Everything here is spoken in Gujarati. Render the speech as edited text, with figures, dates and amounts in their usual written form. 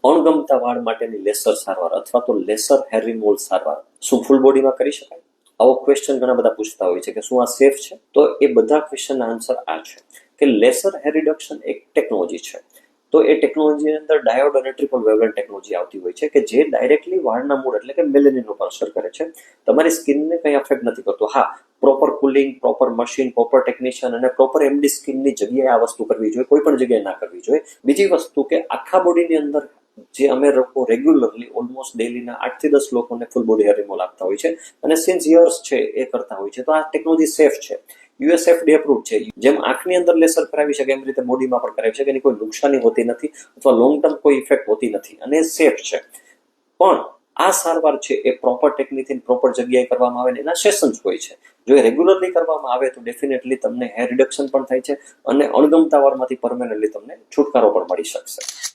અણગમતા વાળ માટેની લેસર સારવાર અથવા તો લેસર હેર રિમૂવલ સારવાર શું ફૂલ બોડીમાં કરી શકાય? આવો ક્વેશ્ચન ઘણા બધા પૂછતા હોય છે કે શું આ સેફ છે? તો એ બધા ક્વેશ્ચનના આન્સર આ છે કે લેસર હેર રિડક્શન એક ટેકનોલોજી છે. તો એ ટેકનોલોજીની અંદર ડાયોડ અને ટ્રિપલ વેવલેન્થ ટેકનોલોજી આવતી હોય છે કે જે ડાયરેક્ટલી વાળના મૂળ એટલે કે મેલેનિન ઉપર અસર કરે છે. તમારી સ્કિનને કંઈ અફેક્ટ નથી કરતો. હા, proper cooling, proper machine, proper technician અને પ્રોપર એમડી સ્કિનની જગ્યાએ આ વસ્તુ કરવી જોઈએ, કોઈ પણ જગ્યાએ ના કરવી જોઈએ. બીજી વસ્તુ કે આખા બોડીની અંદર જે અમે લોકો રેગ્યુલરલી ઓલમોસ્ટ ડેલીના 8 થી 10 લોકોને ફૂલ બોડી હેર રિમૂવલ આપતા હોય છે અને સિન્સ યર્સ છે એ કરતા હોય છે. તો આ ટેકનોલોજી સેફ છે, યુએસએફડી એપ્રુવ છે. જેમ આંખની અંદર લેસર કરાવી શકે એમ રીતે બોડીમાં પણ કરાવી શકે, એની કોઈ નુકસાની હોતી નથી અથવા લોંગ ટર્મ કોઈ ઇફેક્ટ હોતી નથી અને સેફ છે. પણ આ સારવાર છે એ પ્રોપર ટેકનિકથી પ્રોપર જગ્યાએ કરવામાં આવે ને એના સેશન્સ હોય છે. જો એ રેગ્યુલરલી કરવામાં આવે તો ડેફિનેટલી તમને હેર રિડક્શન પણ થાય છે અને અણગમતા વાળમાંથી પરમેનન્ટલી તમને છુટકારો પણ મળી શકશે.